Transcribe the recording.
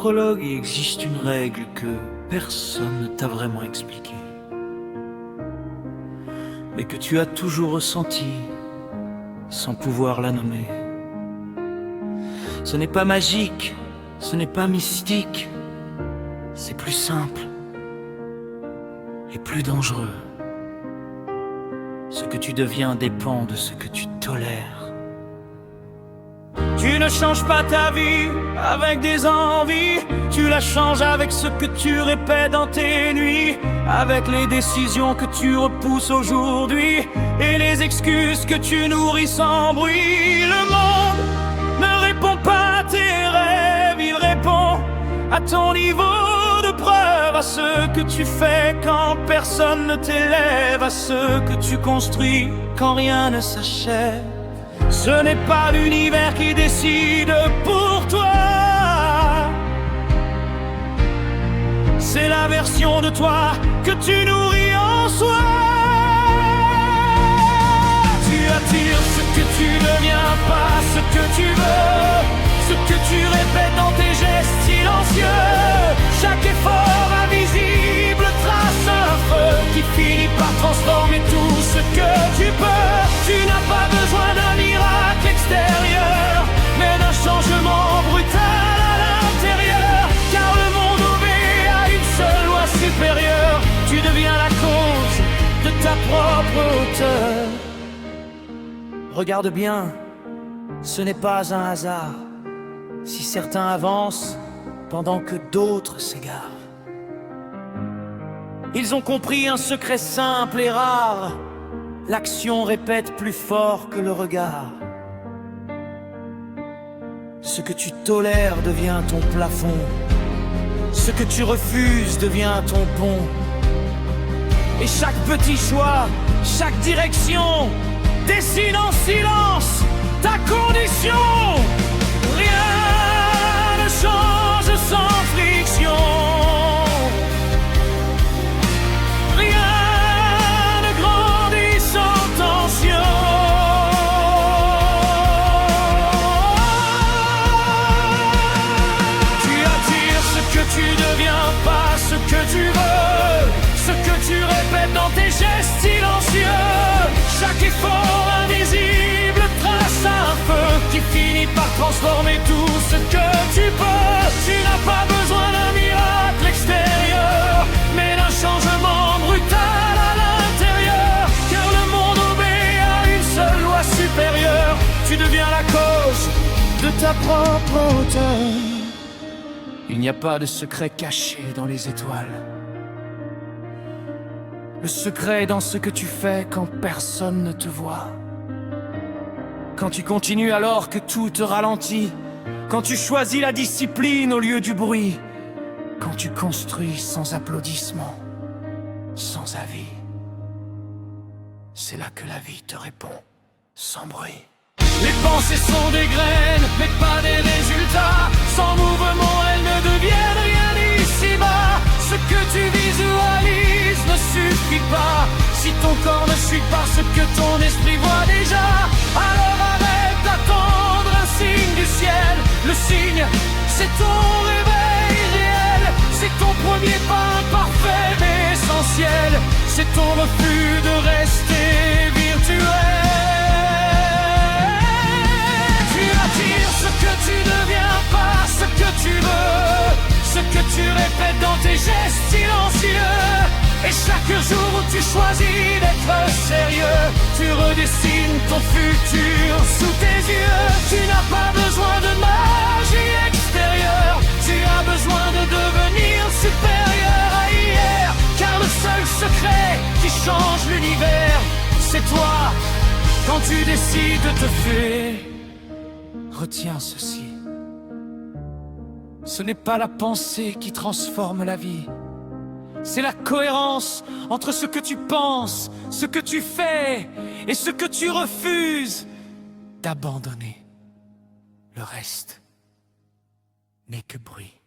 prologue, il existe une règle que personne ne t'a vraiment expliquée, mais que tu as toujours ressentie sans pouvoir la nommer. Ce n'est pas magique, ce n'est pas mystique, c'est plus simple et plus dangereux. Ce que tu deviens dépend de ce que tu tolères. Tu ne changes pas ta vie avec des envies, tu la changes avec ce que tu répètes dans tes nuits, avec les décisions que tu repousses aujourd'hui et les excuses que tu nourris sans bruit. Le monde ne répond pas à tes rêves, il répond à ton niveau de preuve, à ce que tu fais quand personne ne t'élève, à ce que tu construis quand rien ne s'achève. Ce n'est pas l'univers qui décide pour toi, c'est la version de toi que tu nourris en soi. Tu attires ce que tu deviens, pas ce que tu veux, ce que tu répètes dans tes gestes silencieux. Chaque effort invisible trace un feu qui finit par transformer tout ce que tu peux. Tu n'as pas besoin d'un miracle extérieur, mais d'un changement brutal à l'intérieur, car le monde obéit à une seule loi supérieure. Tu deviens la cause de ta propre hauteur. Regarde bien, ce n'est pas un hasard si certains avancent pendant que d'autres s'égarent. Ils ont compris un secret simple et rare: l'action répète plus fort que le regard. Ce que tu tolères devient ton plafond, ce que tu refuses devient ton pont. Et chaque petit choix, chaque direction dessine en silence ta condition. Rien ne change sans friction, rien ne grandit sans tension. Tu attires ce que tu deviens, pas ce que tu veux, ce que tu répètes dans tes gestes silencieux. Chaque effort invisible trace un feu qui finit par transformer tout ce que tu peux. Tu n'as pas besoin d'un miracle extérieur, mais d'un changement brutal à l'intérieur, car le monde obéit à une seule loi supérieure. Tu deviens la cause de ta propre hauteur. Il n'y a pas de secret caché dans les étoiles. Le secret est dans ce que tu fais quand personne ne te voit. Quand tu continues alors que tout te ralentit, quand tu choisis la discipline au lieu du bruit, quand tu construis sans applaudissements, sans avis. C'est là que la vie te répond, sans bruit. Les pensées sont des graines, mais pas des résultats. Sans mouvement, elles ne deviennent rien ici-bas. Ce que tu visualises ne suffit pas si ton corps ne suit pas ce que ton esprit voit déjà. Alors arrête d'attendre un signe du ciel. Le signe, c'est ton réveil réel. C'est ton premier pas imparfait mais essentiel. C'est ton refus de rester virtuel. Tu attires ce que tu deviens, pas ce que tu veux, ce que tu répètes dans tes gestes silencieux. Et chaque jour où tu choisis d'être sérieux, tu redessines ton futur sous tes yeux. Tu n'as pas besoin de magie extérieure, tu as besoin de devenir supérieur à hier. Car le seul secret qui change l'univers, c'est toi, quand tu décides de te fuir. Retiens ceci: ce n'est pas la pensée qui transforme la vie, c'est la cohérence entre ce que tu penses, ce que tu fais et ce que tu refuses d'abandonner. Le reste n'est que bruit.